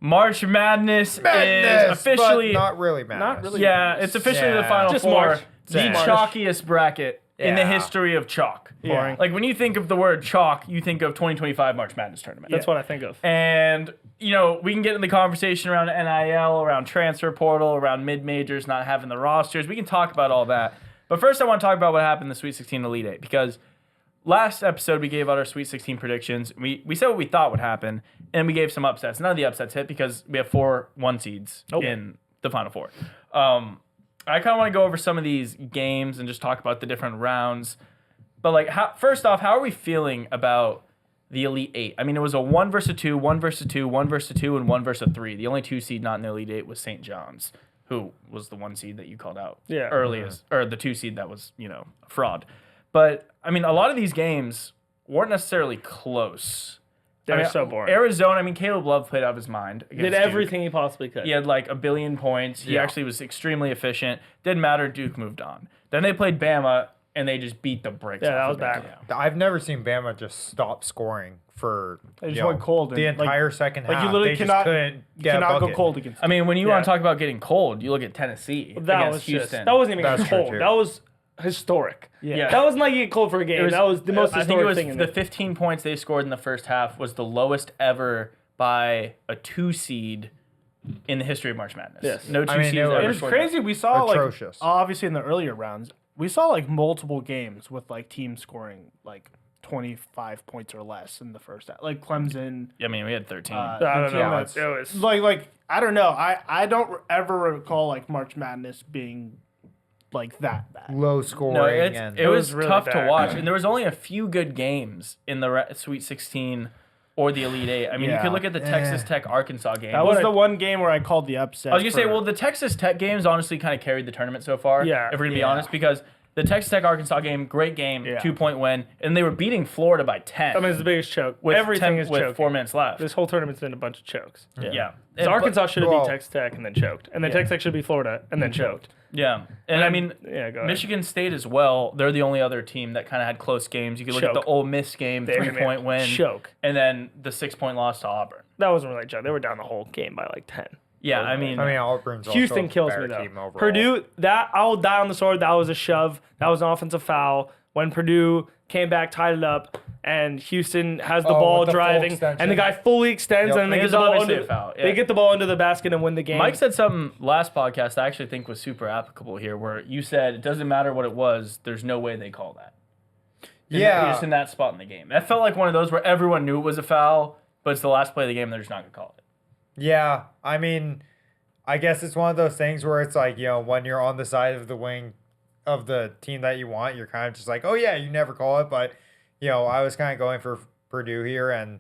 March Madness is officially but not really Madness. Not really. Yeah, it's officially the Final Just Four. March. The Same. chalkiest bracket in the Yeah. history of chalk. Boring. Like when you think of the word chalk, you think of 2025 March Madness tournament. That's what I think of. And, we can get in the conversation around NIL, around transfer portal, around mid-majors not having the rosters. We can talk about all that. But first I want to talk about what happened in the Sweet 16 Elite Eight, because last episode we gave out our Sweet 16 predictions. We said what we thought would happen, and we gave some upsets. None of the upsets hit because we have 4 1 seeds in the Final Four. I kind of want to go over some of these games and just talk about the different rounds. But first off, how are we feeling about the Elite Eight? I mean, it was a 1 versus 2, 1 versus 2, 1 versus 2, and 1 versus 3. The only 2 seed not in the Elite Eight was St. John's, who was the 1 seed that you called out earliest, or the 2 seed that was, a fraud. But, I mean, a lot of these games weren't necessarily close. They're so boring. Arizona, Caleb Love played out of his mind. Did everything he possibly could. He had like 1 billion points. He actually was extremely efficient. Didn't matter. Duke moved on. Then they played Bama, and they just beat the brakes off. Yeah, that was of bad. Bama. I've never seen Bama just stop scoring for They just went cold. the and, entire second half. you literally they cannot, just couldn't you get a cannot go bucket. cold against. I mean, when you want to talk about getting cold, you look at Tennessee That against was Houston. that wasn't even That's true, cold. too. That was historic. Yeah. That was not getting cold for a game. That was the most I think historic it was thing in the it. 15 points they scored in the first half was the lowest ever by a 2 seed in the history of March Madness. Yes. No 2 I mean, seeds it was- ever It was scored crazy. We saw Atrocious. obviously in the earlier rounds, we saw multiple games with teams scoring 25 points or less in the first half. Like Clemson. I mean, we had 13. I don't team know. that's- It was I don't know. I don't ever recall March Madness being that bad. Low No, scoring. and it was really tough to bad. watch, and there was only a few good games in the Sweet 16 or the Elite Eight. I mean, you Yeah. could look at the Texas Tech Arkansas game. That was the one game where I called the upset. I was gonna say, well, the Texas Tech games honestly kind of carried the tournament so far. Yeah. If we're gonna be honest, because the Texas Tech Arkansas game, great game, Yeah. 2-point win, and they were beating Florida by 10. I mean, it's the biggest choke. with Everything 10 is with choking. 4 minutes left. This whole tournament's been a bunch of chokes. Yeah. So And- Arkansas should have well- beat Texas Tech and then choked. And then Texas Tech should beat Florida and then choked. Yeah. And I mean, Yeah, go ahead. Michigan State as well, they're the only other team that kind of had close games. You could look at Choke. the Ole Miss game, They made 3-point win. choke. And then the 6-point loss to Auburn. That wasn't really a choke. They were down the whole game by 10. Yeah, I mean, Auburn's also Houston a kills better me though. team overall. Purdue, that I will die on the sword. That was a shove. That was an offensive foul. When Purdue came back, tied it up, and Houston has the ball with the full driving, extension. and the guy fully extends, Yep. and they It get was the ball obviously under. a foul, yeah. They get the ball into the basket and win the game. Mike said something last podcast I actually think was super applicable here, where you said it doesn't matter what it was, there's no way they call that. Just in that spot in the game. That felt like one of those where everyone knew it was a foul, but it's the last play of the game, and they're just not going to call it. Yeah, I mean, I guess it's one of those things where it's when you're on the side of the wing of the team that you want, you're kind of just like, oh yeah, you never call it, but I was kind of going for Purdue here I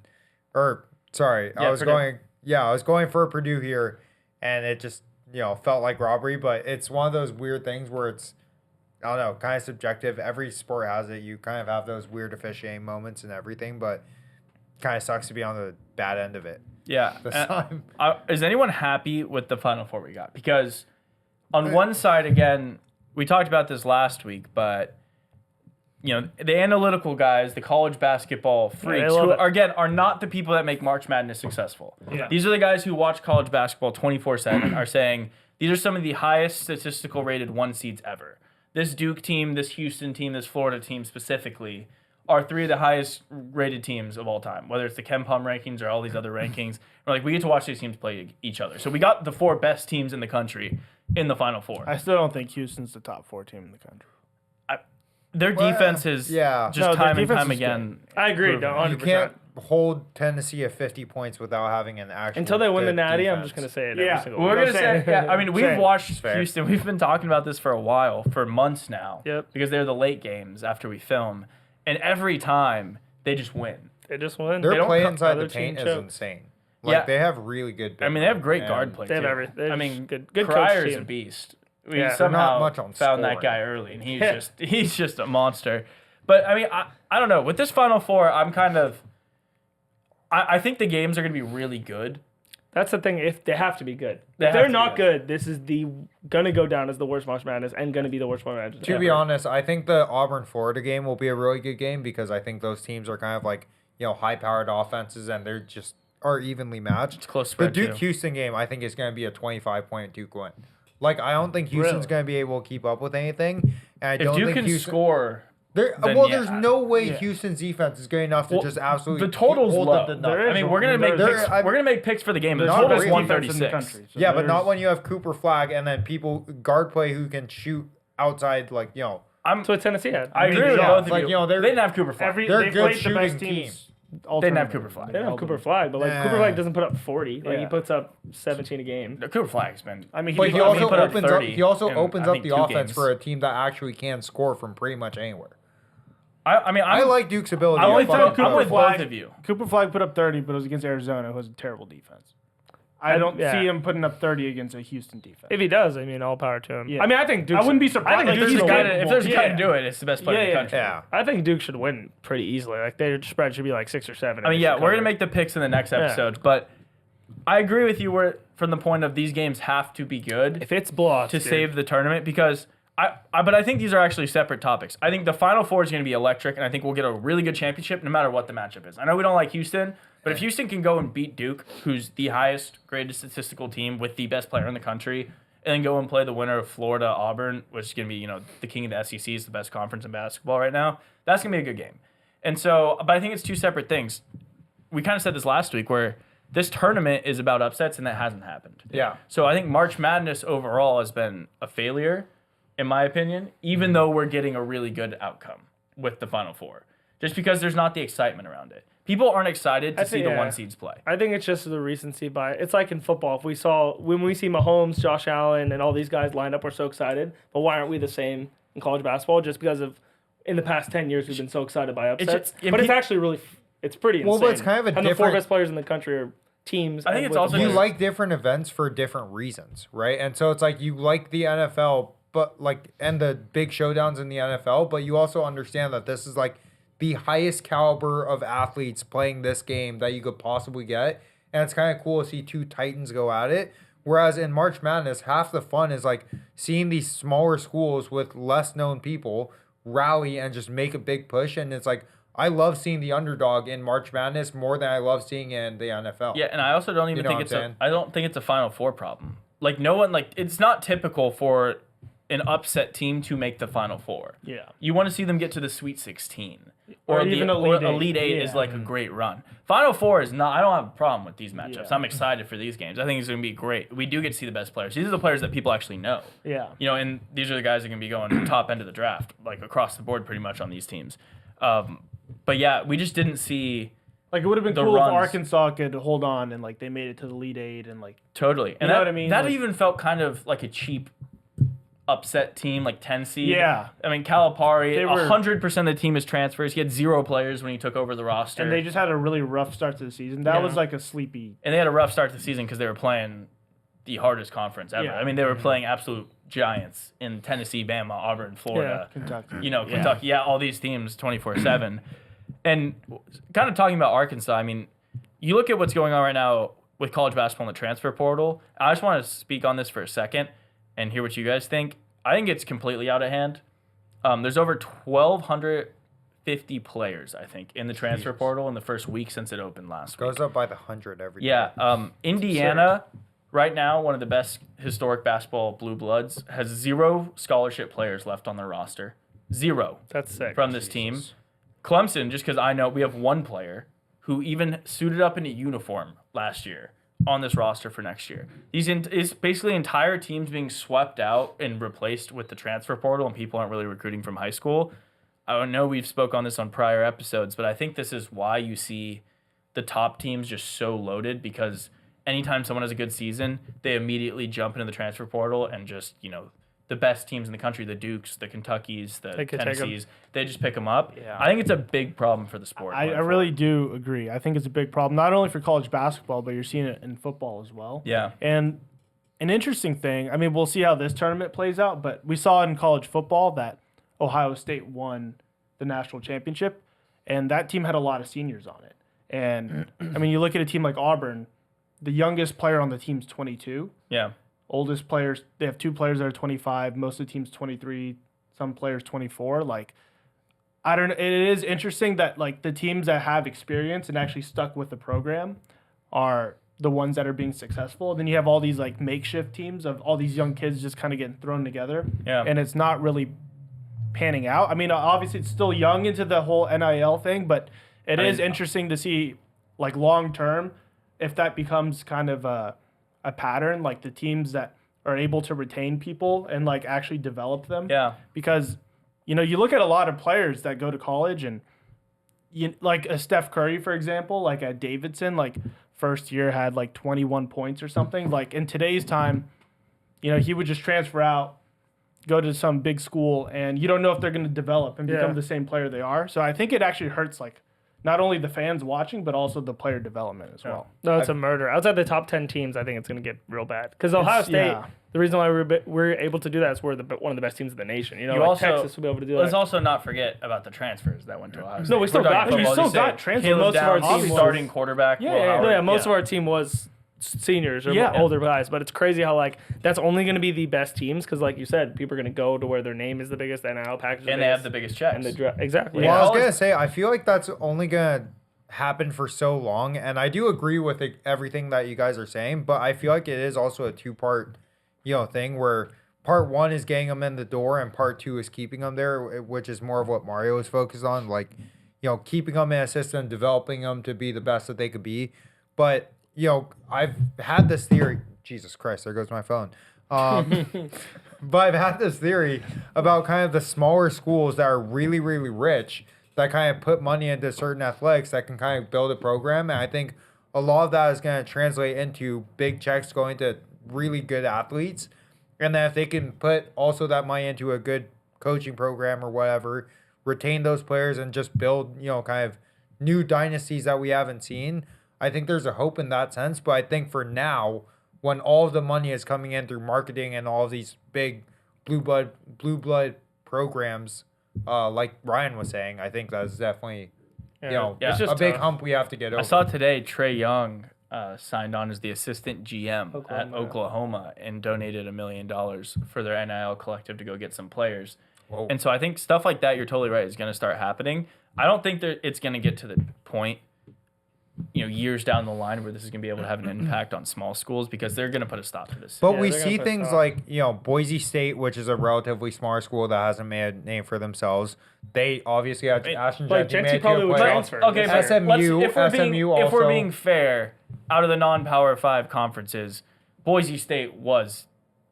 was going for Purdue here, and it just felt like robbery, but it's one of those weird things where it's, I don't know, kind of subjective. Every sport has it. You kind of have those weird officiating moments and everything, but kind of sucks to be on the bad end of it. Yeah. This time. Is anyone happy with the Final Four we got? Because on one side, again, we talked about this last week, but the analytical guys, the college basketball freaks, love who it. are not the people that make March Madness successful. Yeah. These are the guys who watch college basketball 24/7 are saying these are some of the highest statistical rated 1 seeds ever. This Duke team, this Houston team, this Florida team specifically are 3 of the highest rated teams of all time, whether it's the KenPom rankings or all these other rankings. We get to watch these teams play each other. So we got the 4 best teams in the country in the Final Four. I still don't think Houston's the top 4 team in the country. Their defense is yeah. just No, their time and defense time is again. I agree, proven. 100%. You can't hold Tennessee at 50 points without having an actual Until they win the good Natty, I'm defense. just going to say it Yeah. every single We're week. gonna say, yeah. I mean, we've Same. watched Fair. Houston. We've been talking about this for a while, for months now. Yep. Because they're the late games after we film, and every time they just win. They just win. Their They don't play cut inside other the paint team is choke. insane. Yeah. They have really good. I mean, they have great and guard play They have too. every- they're I just mean, good coach Crier's a team. beast. We Yeah. They're not somehow much on found that scoring. guy early, and he's just a monster. But I mean, I don't know. With this Final Four, I'm kind of. I think the games are going to be really good. That's the thing. If they have to be good, They if have they're to be not good. good, this is gonna go down as the worst March Madness and gonna be the worst March Madness. To be ever. honest, I think the Auburn-Florida game will be a really good game because I think those teams are kind of high-powered offenses and they're just are evenly matched. It's close The spread, Duke too. Houston game, I think, is going to be a 25-point Duke win. Like, I don't think Houston's Really? going to be able to keep up with anything. And I If don't Duke think can Houston, score, then there's yeah. no way Houston's defense is good enough to Well, just absolutely the total's hold low. them to There nothing. I mean, we're gonna make There- picks. I- We're gonna make picks for the game. The Not total's great defense in the 136. country, so Yeah, but there's- not when you have Cooper Flag and then people guard play who can shoot outside, like, That's what Tennessee had. I agree with yeah, both of like, you. they're- they didn't have Cooper Flag. They're They good played the best shooting teams. They all didn't have tournament. Cooper Flag. They didn't have held Cooper them. Flag, but like Nah. Cooper Flag doesn't put up 40. Like he Yeah. puts up 17 a game. The Cooper Flag's been. I mean, But he I mean, also he put up opens up. 30 He also in, opens I up think, the 2 offense games. for a team that actually can score from pretty much anywhere. I mean, I like Duke's ability. I'm to with, fucking I'm cover. with both of you. Cooper Flag put up 30, but it was against Arizona, who has a terrible defense. I don't yeah. see him putting up 30 against a Houston defense. If he does, I mean, all power to him. Yeah. I mean, I think Duke. I wouldn't be surprised. I think Like, Duke If should there's a win. guy to- if there's a guy to Yeah. do it, it's the best player in the Yeah, country. Yeah. I think Duke should win pretty easily. Like their spread should be like 6 or 7. I mean, yeah, we're gonna make the picks in the next episode, but I agree with you where from the point of these games have to be good if it's blocks to save the tournament because but I think these are actually separate topics. I think the Final Four is going to be electric, and I think we'll get a really good championship no matter what the matchup is. I know we don't like Houston, but if Houston can go and beat Duke, who's the highest graded statistical team with the best player in the country, and then go and play the winner of Florida Auburn, which is going to be the king of the SEC, is the best conference in basketball right now. That's going to be a good game. And so, but I think it's two separate things. We kind of said this last week where this tournament is about upsets, and that hasn't happened. Yeah. So I think March Madness overall has been a failure, in my opinion, even though we're getting a really good outcome with the Final Four. Just because there's not the excitement around it. People aren't excited to see the one seeds play. I think it's just the recency bias. It's like in football. When we see Mahomes, Josh Allen, and all these guys lined up, we're so excited. But why aren't we the same in college basketball? Just because of in the past 10 years we've been so excited by upsets. But it's actually really, it's pretty insane. Well, but it's kind of a and the four different- best players in the country are teams. I think and it's with also the You just- players. like different events for different reasons, right? And so it's like you like the NFL, but and the big showdowns in the NFL, but you also understand that this is like the highest caliber of athletes playing this game that you could possibly get. And it's kind of cool to see two Titans go at it. Whereas in March Madness, half the fun is like seeing these smaller schools with less known people rally and just make a big push. And it's like, I love seeing the underdog in March Madness more than I love seeing it in the NFL. Yeah, and I also don't even know think what it's I'm a. saying? I don't think it's a Final Four problem. Like no one it's not typical for an upset team to make the Final Four. Yeah. You want to see them get to the Sweet 16. Or even Elite Eight. Elite Eight is Yeah. like a great run. Final Four is not. I don't have a problem with these matchups. Yeah. I'm excited for these games. I think it's going to be great. We do get to see the best players. These are the players that people actually know. Yeah. And these are the guys that are going to be going top end of the draft, like across the board, pretty much on these teams. But yeah, we just didn't see Like it would have been the cool runs. if Arkansas could hold on and like they made it to the Elite Eight and like totally. And know that, what I mean? That Like- even felt kind of like a cheap upset team, like 10 seed. Yeah. I mean, Calipari, They were- 100% of the team is transfers. He had 0 players when he took over the roster. and they just had a really rough start to the season. That Yeah. was like a sleepy. And they had a rough start to the season because they were playing the hardest conference ever. Yeah. I mean, they were playing absolute giants in Tennessee, Bama, Auburn, Florida. Kentucky. Kentucky. Yeah, all these teams 24/7. And kind of talking about Arkansas, I mean, you look at what's going on right now with college basketball in the transfer portal. I just want to speak on this for a second and hear what you guys think. I think it's completely out of hand. There's over 1,250 players, I think, in the transfer portal in the first week since it opened last week. Goes up by the 100 every day. Yeah, Indiana, right now, one of the best historic basketball blue bloods, has 0 scholarship players left on their roster. 0 That's sick. from this team. Clemson, just because I know we have one player who even suited up in a uniform last year on this roster for next year. It's basically entire teams being swept out and replaced with the transfer portal, and people aren't really recruiting from high school. I know we've spoke on this on prior episodes, but I think this is why you see the top teams just so loaded, because anytime someone has a good season, they immediately jump into the transfer portal and just, the best teams in the country, the Dukes, the Kentuckys, the They could take 'em. Tennessees, they just pick them up. Yeah. I think it's a big problem for the sport. I going really forward. do agree. I think it's a big problem, not only for college basketball, but you're seeing it in football as well. Yeah. And an interesting thing, I mean, we'll see how this tournament plays out, but we saw in college football that Ohio State won the national championship, and that team had a lot of seniors on it. And, I mean, you look at a team like Auburn, the youngest player on the team's 22. Yeah. Oldest players, they have 2 players that are 25. Most of the team's 23. Some players 24. Like, I don't know. It is interesting that like the teams that have experience and actually stuck with the program are the ones that are being successful. Then you have all these like makeshift teams of all these young kids just kind of getting thrown together. Yeah. And it's not really panning out. I mean, obviously it's still young into the whole NIL thing, but it is interesting to see like long term if that becomes kind of a pattern, like the teams that are able to retain people and like actually develop them. Yeah. Because, you know, you look at a lot of players that go to college and like a Steph Curry, for example, like at Davidson, like first year had like 21 points or something. Like in today's time, you know, he would just transfer out, go to some big school, and you don't know if they're going to develop and become the same player they are. So I think it actually hurts like not only the fans watching, but also the player development as well. No, it's a murder. Outside the top 10 teams, I think it's going to get real bad. Because Ohio State, the reason why we're able to do that is we're one of the best teams in the nation. You know, like Texas will be able to do that. Let's also not forget about the transfers that went to Ohio State. No, we still got transfers. Most of our team team starting quarterback. Most of our team was seniors or older guys, but it's crazy how like that's only going to be the best teams because, like you said, people are going to go to where their name is the biggest, the NIL package, and they have the biggest checks. And exactly. Well, I was gonna say, I feel like that's only gonna happen for so long, and I do agree with everything that you guys are saying, but I feel like it is also a two-part, thing where part one is getting them in the door, and part two is keeping them there, which is more of what Mario is focused on, like, keeping them in a system, developing them to be the best that they could be. But I've had this theory. Jesus Christ, there goes my phone. But I've had this theory about kind of the smaller schools that are really, really rich that kind of put money into certain athletics that can kind of build a program. And I think a lot of that is going to translate into big checks going to really good athletes. And then if they can put also that money into a good coaching program or whatever, retain those players and just build, kind of new dynasties that we haven't seen, I think there's a hope in that sense. But I think for now, when all of the money is coming in through marketing and all of these big blue blood programs, like Ryan was saying, I think that's definitely, it's just a big tough. hump we have to get over. I saw today Trae Young signed on as the assistant GM at Oklahoma and donated $1 million for their NIL collective to go get some players. Whoa. And so I think stuff like that, you're totally right, is going to start happening. I don't think that it's going to get to the point, years down the line where this is going to be able to have an impact on small schools because they're going to put a stop to this. But we see things like, Boise State, which is a relatively smaller school that hasn't made a name for themselves. They obviously had Ashton Jeanty probably would transfer. Okay, but SMU if we're being fair, out of the non-Power 5 conferences, Boise State was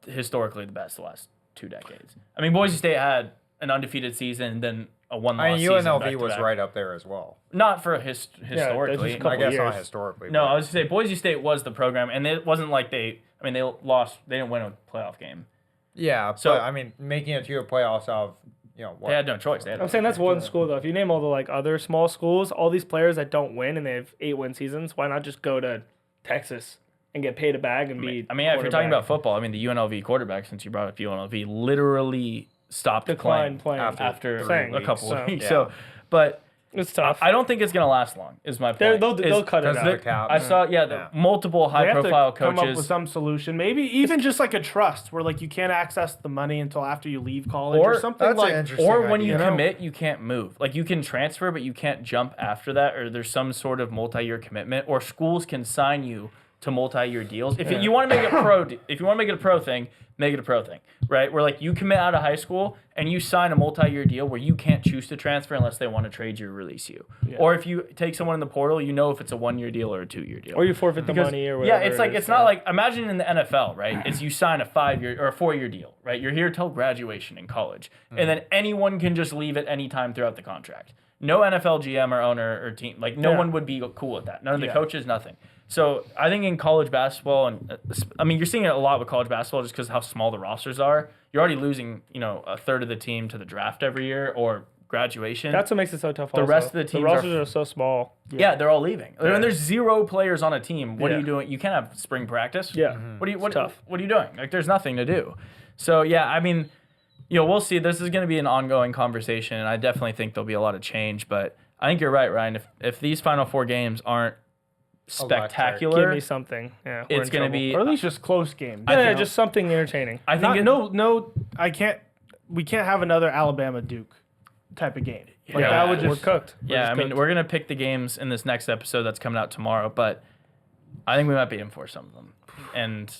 historically the best the last 2 decades. I mean, Boise State had an undefeated season and then a one-loss season. UNLV was right up there as well. Not for historically. I guess not historically. No, I was going to say Boise State was the program, and it wasn't like they lost. They didn't win a playoff game. Yeah, so I mean, making it to a playoffs out of what? They had no choice. I'm saying that's one school though. If you name all the like other small schools, all these players that don't win and they have 8-win seasons, why not just go to Texas and get paid a bag and be? I mean, if you're talking about football, I mean, the UNLV quarterback, since you brought up UNLV, literally stopped playing after a couple of weeks. Yeah. So, but it's tough. I don't think it's going to last long, is my point. They'll cut it out. I saw, multiple high-profile coaches. Come up with some solution. Maybe even just like a trust where like you can't access the money until after you leave college or something that's like. an interesting Or when idea. you commit, you can't move. Like you can transfer, but you can't jump after that, or there's some sort of multi-year commitment, or schools can sign you to multi-year deals. If you want to make it a pro thing, make it a pro thing, right? Where like you commit out of high school and you sign a multi-year deal where you can't choose to transfer unless they want to trade you or release you. Yeah. Or if you take someone in the portal, if it's a 1-year deal or a 2-year deal. Or you forfeit the money or whatever. Yeah, it's like it's not like imagine in the NFL, right? It's you sign a 5-year or a 4-year deal, right? You're here till graduation in college, and then anyone can just leave at any time throughout the contract. No NFL GM or owner or team, like no one would be cool with that. None of the coaches, nothing. So I think in college basketball, and I mean you're seeing it a lot with college basketball just because how small the rosters are. You're already losing, a third of the team to the draft every year or graduation. That's what makes it so tough. The rest of the teams rosters are so small. Yeah, they're all leaving. When there's 0 players on a team, what are you doing? You can't have spring practice. Yeah, What are you doing? Like there's nothing to do. So yeah, I mean, we'll see. This is going to be an ongoing conversation, and I definitely think there'll be a lot of change. But I think you're right, Ryan. If these final 4 games aren't spectacular, give me something. Yeah, it's going to be, or at least just close games. Just something entertaining. I think we can't have another Alabama Duke type of game. Like Yeah. that would We're just cooked. we're going to pick the games in this next episode that's coming out tomorrow. But I think we might be in for some of them. And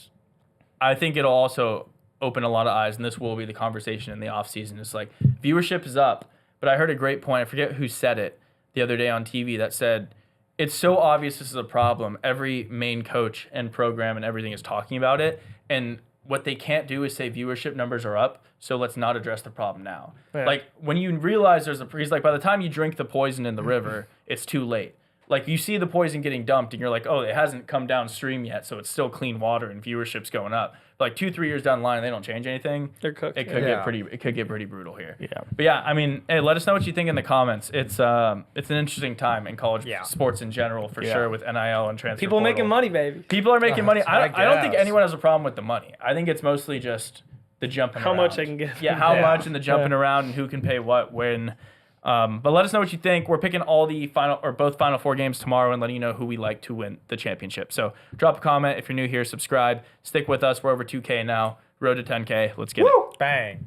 I think it'll also open a lot of eyes, and this will be the conversation in the offseason. It's like viewership is up, but I heard a great point. I forget who said it the other day on TV that said, it's so obvious this is a problem. Every main coach and program and everything is talking about it. And what they can't do is say viewership numbers are up, so let's not address the problem now. Yeah. Like, when you realize he's like, by the time you drink the poison in the river, it's too late. Like, you see the poison getting dumped, and you're like, oh, it hasn't come downstream yet, so it's still clean water, and viewership's going up. But like 2-3 years down the line, and they don't change anything. They're cooked. It could Yeah. get pretty brutal here. Yeah. But yeah, I mean, hey, let us know what you think in the comments. It's an interesting time in college Yeah. sports in general, for Yeah. sure, with NIL and transfer. People making portal. money, baby. People are making money. I I don't think guess. anyone has a problem with the money. I think it's mostly just the jumping How around. much they can give. Yeah, how Yeah. much and the jumping around and who can pay what when. But let us know what you think. We're picking all the both Final Four games tomorrow and letting you know who we like to win the championship. So drop a comment if you're new here, subscribe, stick with us. We're over 2K now. Road to 10K. Let's get it. Bang.